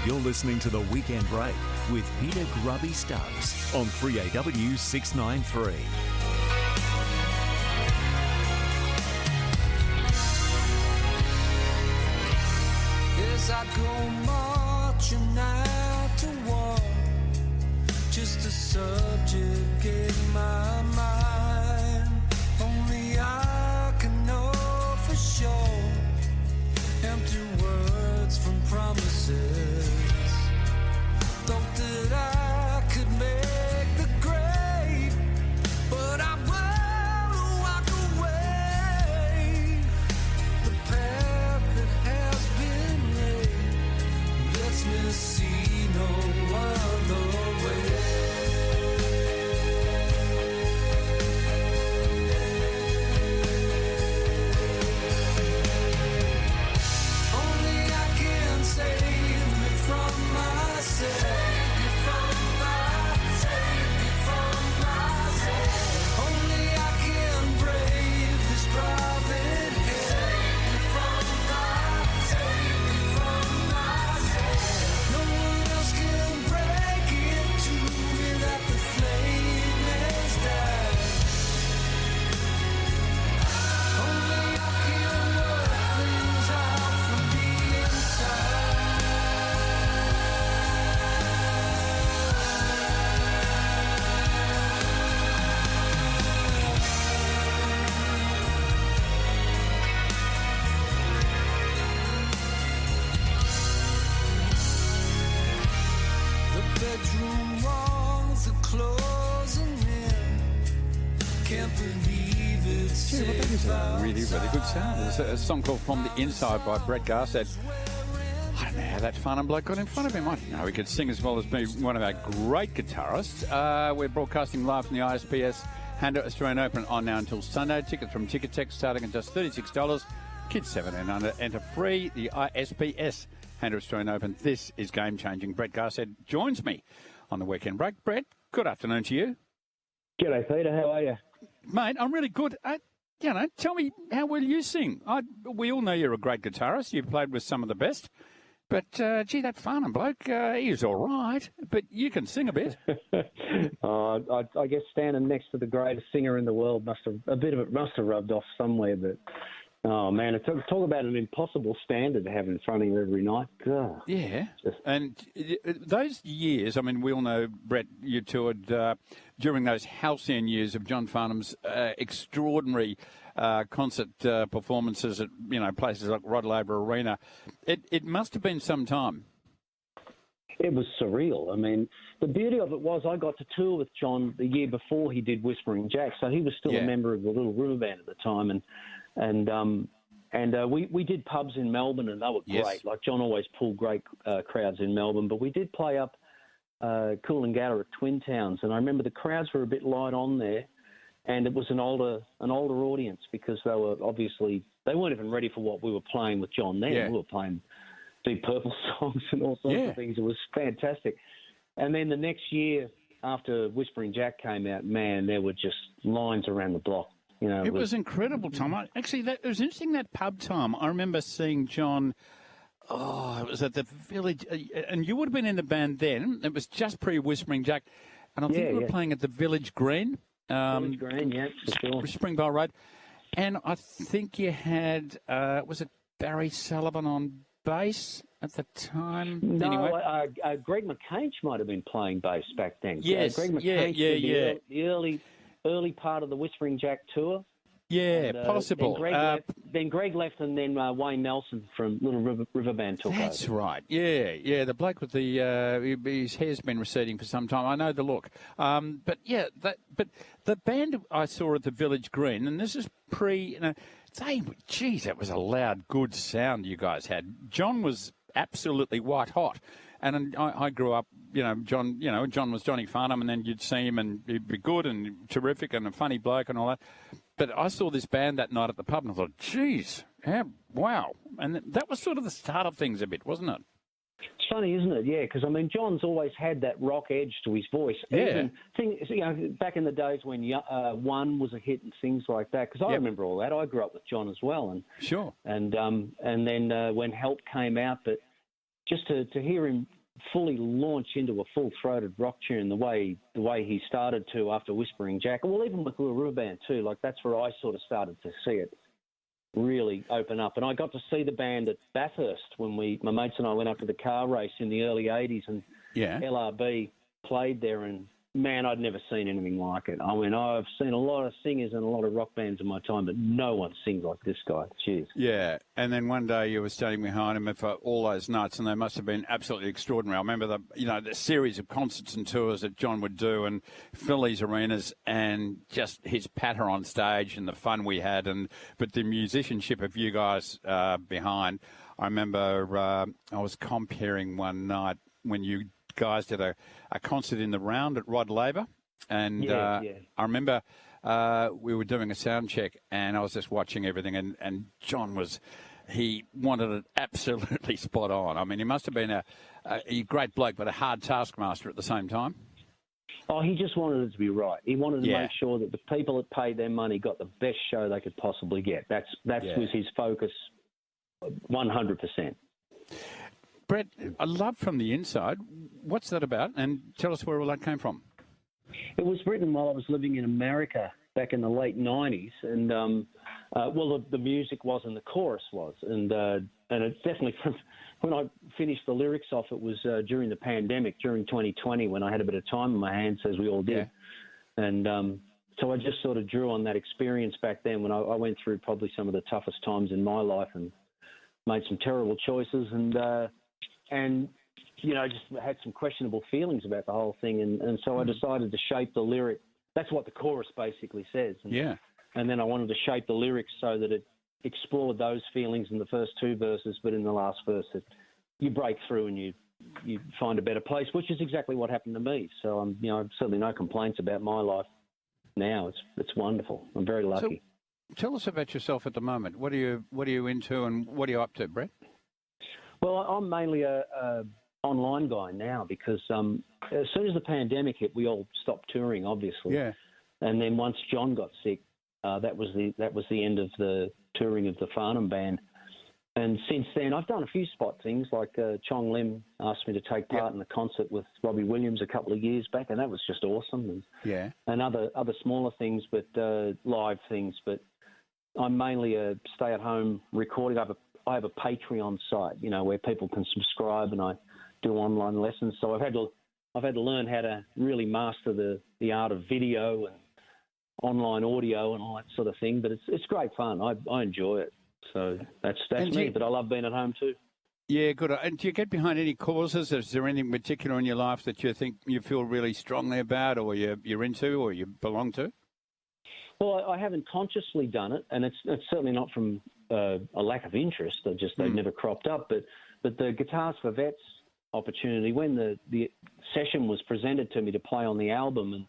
You're listening to The Weekend Break with Peter Grubby Stubbs on 3AW 693. Yes, I go marching out to war, just a subject in my mind. Only I can know for sure, empty words from promises. Thought that I could make the grade, but I'm willing to walk away. The path that has been laid lets me see no other way. Only I can save me from myself. Only I can brave this private hell. No one else can break it to me that the flame has died. Only I can work things out from the The bedroom walls are closing in. Can't believe it's Gee, well, that is a really, really good sound. It's a song called From the Inside by Brett Garsed. I don't know how that Farnham bloke got in front of him. I didn't know he could sing as well as be one of our great guitarists. We're broadcasting live from the ISPS Handle Australian Open on now until Sunday. Tickets from Ticketek starting at just $36. Kids 17 and under enter free. The ISPS Handle Australian Open. This is game-changing. Brett Garsed joins me on the weekend break. Brett, good afternoon to you. G'day, Peter. How are you? Mate, I'm really good. Tell me, how well you sing? We all know you're a great guitarist. You've played with some of the best. But, gee, that Farnham bloke, he's all right. But you can sing a bit. I guess standing next to the greatest singer in the world must have rubbed off somewhere. But, oh, man, talk about an impossible standard to have in front of you every night. God. Yeah. And those years, I mean, we all know, Brett, you toured during those halcyon years of John Farnham's extraordinary concert performances at, places like Rod Laver Arena. It must have been some time. It was surreal. I mean, the beauty of it was I got to tour with John the year before he did Whispering Jack, so he was still a member of the Little River Band at the time, and we did pubs in Melbourne, and they were great. Like John always pulled great crowds in Melbourne, but we did play up Coolangatta at Twin Towns, and I remember the crowds were a bit light on there, and it was an older audience because they were they weren't even ready for what we were playing with John then. Yeah. We were playing Deep Purple songs and all sorts of things. It was fantastic. And then the next year, after Whispering Jack came out, man, there were just lines around the block. It was incredible, Tom. It was interesting, that pub time. I remember seeing John. It was at the Village, and you would have been in the band then. It was just pre-Whispering Jack, and I think you were playing at the Village Green. Village Green, yeah, for sure. Springvale Road. And I think you had, was it Barry Sullivan on bass at the time? No, anyway. Greg McCanch might have been playing bass back then. Yes, Greg McCanch did the early part of the Whispering Jack tour. Yeah, and, possible. Then Greg left, and then Wayne Nelson from Little River Band took over. That's right. Yeah. The bloke with his hair's been receding for some time. I know the look. But the band I saw at the Village Green, and this is that was a loud, good sound you guys had. John was absolutely white hot. And I grew up, John was Johnny Farnham, and then you'd see him and he'd be good and terrific and a funny bloke and all that. But I saw this band that night at the pub and I thought, geez, wow. And that was sort of the start of things a bit, wasn't it? It's funny, isn't it? Yeah, because, I mean, John's always had that rock edge to his voice. Yeah. Back in the days when One was a hit and things like that, because I remember all that. I grew up with John as well. Sure. And then when Help came out, but just to hear him fully launch into a full-throated rock tune the way he started to after Whispering Jack. Well, even with Guru Band too, like that's where I sort of started to see it really open up. And I got to see the band at Bathurst when my mates and I went up to the car race in the early 80s, and LRB played there, and man, I'd never seen anything like it. I mean, I've seen a lot of singers and a lot of rock bands in my time, but no one sings like this guy. Cheers. Yeah, and then one day you were standing behind him for all those nights, and they must have been absolutely extraordinary. I remember the series of concerts and tours that John would do and fill these arenas, and just his patter on stage and the fun we had, but the musicianship of you guys behind. I remember I was comparing one night when you guys did a concert in the Round at Rod Laver, and I remember we were doing a sound check, and I was just watching everything, and John he wanted it absolutely spot on. I mean, he must have been a great bloke, but a hard taskmaster at the same time. Oh, he just wanted it to be right. He wanted to make sure that the people that paid their money got the best show they could possibly get. That was his focus, 100%. Brett, a love from the inside. What's that about? And tell us where all that came from. It was written while I was living in America back in the late 90s. And, the music was and the chorus was. And it's definitely from when I finished the lyrics off, it was during the pandemic, during 2020, when I had a bit of time on my hands, as we all did. Yeah. And so I just sort of drew on that experience back then when I went through probably some of the toughest times in my life and made some terrible choices and just had some questionable feelings about the whole thing. And so I decided to shape the lyric. That's what the chorus basically says. And then I wanted to shape the lyrics so that it explored those feelings in the first two verses, but in the last verse that you break through and you find a better place, which is exactly what happened to me. So I've certainly no complaints about my life now. It's wonderful. I'm very lucky. So, tell us about yourself at the moment. What are you into, and what are you up to, Brett? Well, I'm mainly a online guy now because as soon as the pandemic hit, we all stopped touring, obviously. Yeah. And then once John got sick, that was the end of the touring of the Farnham band. And since then, I've done a few spot things, like Chong Lim asked me to take part in a concert with Robbie Williams a couple of years back, and that was just awesome. And other smaller things, but live things. But I'm mainly a stay-at-home recording. I have a Patreon site, where people can subscribe, and I do online lessons. So I've had to learn how to really master the art of video and online audio and all that sort of thing. But it's great fun. I enjoy it. So that's me. But I love being at home too. Yeah, good. And do you get behind any causes? Is there anything particular in your life that you think you feel really strongly about, or you're into, or you belong to? Well, I haven't consciously done it, and it's certainly not from a lack of interest. They've never cropped up. But the Guitars for Vets opportunity, when the session was presented to me to play on the album, and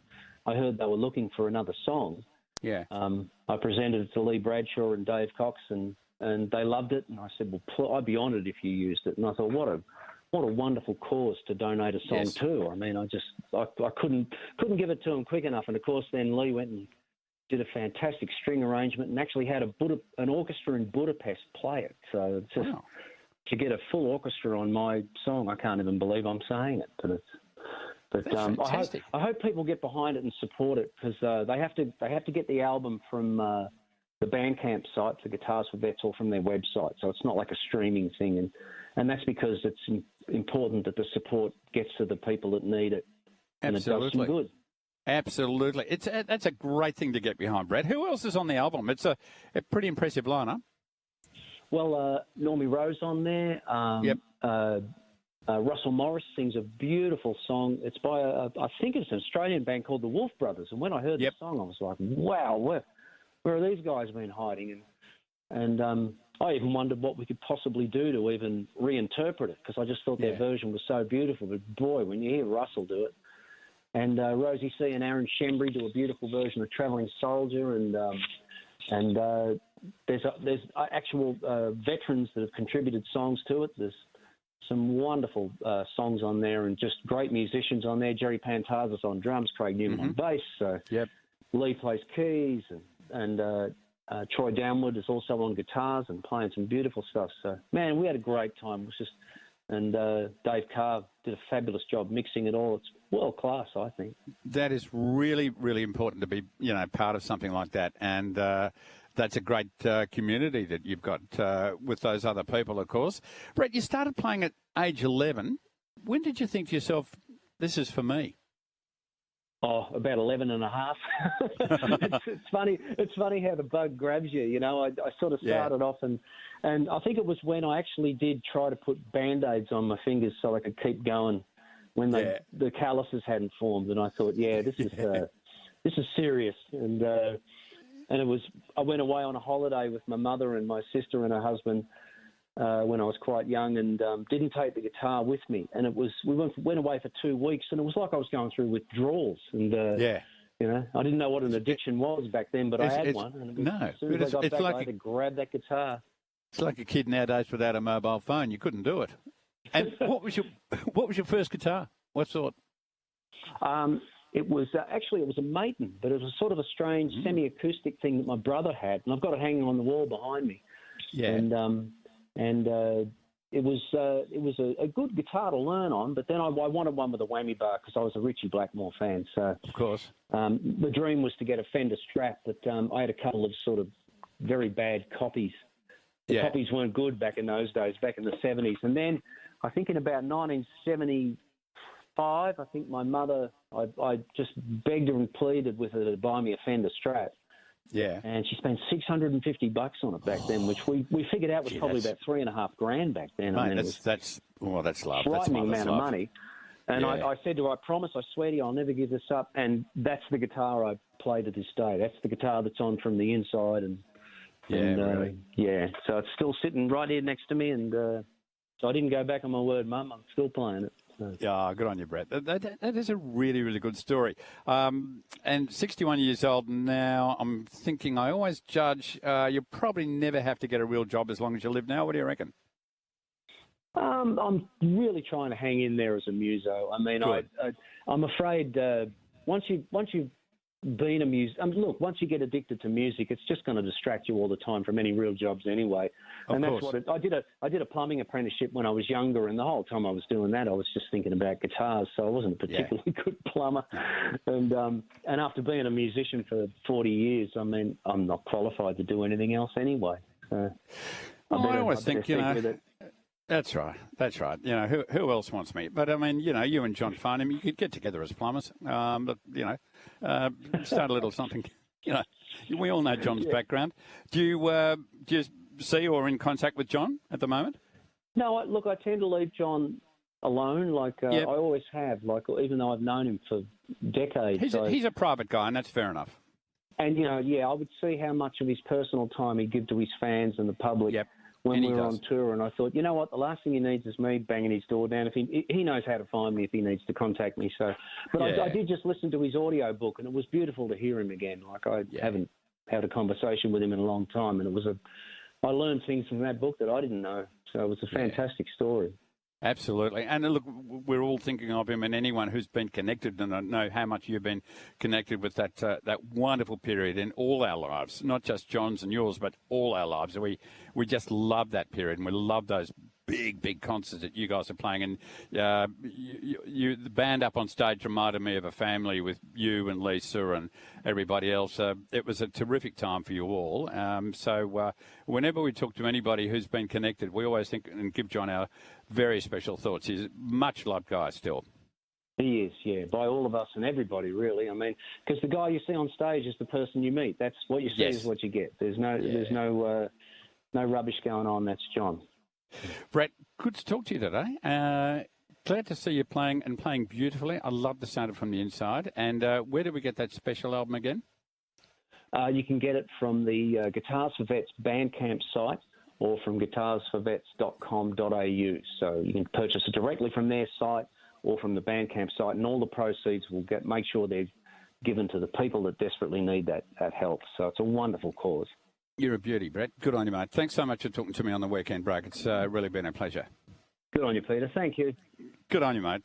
I heard they were looking for another song. Yeah. I presented it to Lee Bradshaw and Dave Cox, and they loved it. And I said, well, I'd be honoured if you used it. And I thought, what a wonderful cause to donate a song to. I mean, I couldn't give it to him quick enough. And of course, then Lee went and did a fantastic string arrangement and actually had an orchestra in Budapest play it. So it's just to get a full orchestra on my song, I can't even believe I'm saying it. But I hope people get behind it and support it, because they have to get the album from the Bandcamp site for Guitars for Vets, or from their website. So it's not like a streaming thing, and that's because it's important that the support gets to the people that need it. And Absolutely. It does some good. Absolutely. That's a great thing to get behind, Brett. Who else is on the album? It's a pretty impressive lineup. Well, Normie Rose on there. Russell Morris sings a beautiful song. It's by I think it's an Australian band called the Wolf Brothers. And when I heard the song, I was like, wow, where are these guys been hiding? And I even wondered what we could possibly do to even reinterpret it, because I just thought their version was so beautiful. But boy, when you hear Russell do it, and Rosie C. and Aaron Shembry do a beautiful version of Travelling Soldier, and there's actual veterans that have contributed songs to it. There's some wonderful songs on there, and just great musicians on there. Gerry Pantazis on drums, Craig Newman on bass. So Lee plays keys, and Troy Downward is also on guitars and playing some beautiful stuff. So, man, we had a great time. It was just And Dave Carr did a fabulous job mixing it all. It's world class, I think. That is really, really important to be, part of something like that. And that's a great community that you've got with those other people, of course. Brett, you started playing at age 11. When did you think to yourself, this is for me? Oh, about 11 and a half. It's funny. It's funny how the bug grabs you. I sort of started off, and I think it was when I actually did try to put Band-Aids on my fingers so I could keep going when the calluses hadn't formed. And I thought, this is serious. And it was. I went away on a holiday with my mother and my sister and her husband when I was quite young, and didn't take the guitar with me. And we went away for 2 weeks, and it was like I was going through withdrawals. And I didn't know what an addiction was back then, but I had one. And as soon as I got back, I had to grab that guitar. It's like a kid nowadays without a mobile phone. You couldn't do it. And what was your first guitar? What sort? It was a Maiden, but it was sort of a strange semi-acoustic thing that my brother had, and I've got it hanging on the wall behind me. Yeah. And it was a good guitar to learn on, but then I wanted one with a whammy bar because I was a Ritchie Blackmore fan. So of course, the dream was to get a Fender Strat, but I had a couple of sort of very bad copies. The copies weren't good back in those days, back in the 70s. And then I think in about 1975, I think my mother, I just begged her and pleaded with her to buy me a Fender Strat. Yeah. And she spent $650 on it back then, which we figured out was probably about $3,500 back then. Mate, that's love. Frightening that's amount of money. And I said to her, I promise, I swear to you, I'll never give this up. And that's the guitar I play to this day. That's the guitar that's on from the inside. Really? So it's still sitting right here next to me. And so I didn't go back on my word, Mum. I'm still playing it. Yeah, good on you, Brett. That is a really, really good story. And 61 years old now, I'm thinking I always judge you probably never have to get a real job as long as you live now. What do you reckon? I'm really trying to hang in there as a muso. I mean, I'm afraid once you've been a look, once you get addicted to music, it's just going to distract you all the time from any real jobs anyway. And that's what I did a plumbing apprenticeship when I was younger, and the whole time I was doing that, I was just thinking about guitars. So I wasn't a particularly good plumber. And after being a musician for 40 years, I mean, I'm not qualified to do anything else anyway. So I always think, That's right. Who else wants me? But, I mean, you and John Farnham, you could get together as plumbers. But, start a little something. We all know John's background. Do you see or in contact with John at the moment? No, I tend to leave John alone. I always have. Even though I've known him for decades. He's a private guy, and that's fair enough. And, I would see how much of his personal time he'd give to his fans and the public. Yep. When we were on tour, and I thought, you know what, the last thing he needs is me banging his door down. If he knows how to find me if he needs to contact me. So, but I did just listen to his audio book, and it was beautiful to hear him again. I haven't had a conversation with him in a long time, and I learned things from that book that I didn't know. So it was a fantastic story. Absolutely. And look, we're all thinking of him, and anyone who's been connected, and I know how much you've been connected with that wonderful period in all our lives, not just John's and yours, but all our lives. We just love that period, and we love those big concerts that you guys are playing. And the band up on stage reminded me of a family with you and Lisa and everybody else. It was a terrific time for you all. So whenever we talk to anybody who's been connected, we always think and give John our very special thoughts. He's a much loved guy still. He is, by all of us and everybody, really. I mean, because the guy you see on stage is the person you meet. That's what you see is what you get. There's no rubbish going on. That's John. Brett, good to talk to you today. Glad to see you playing beautifully. I love the sound of it from the inside. And where do we get that special album again? You can get it from the Guitars for Vets Bandcamp site or from guitarsforvets.com.au. So you can purchase it directly from their site or from the Bandcamp site, and all the proceeds will make sure they're given to the people that desperately need that help. So it's a wonderful cause. You're a beauty, Brett. Good on you, mate. Thanks so much for talking to me on the weekend break. It's really been a pleasure. Good on you, Peter. Thank you. Good on you, mate.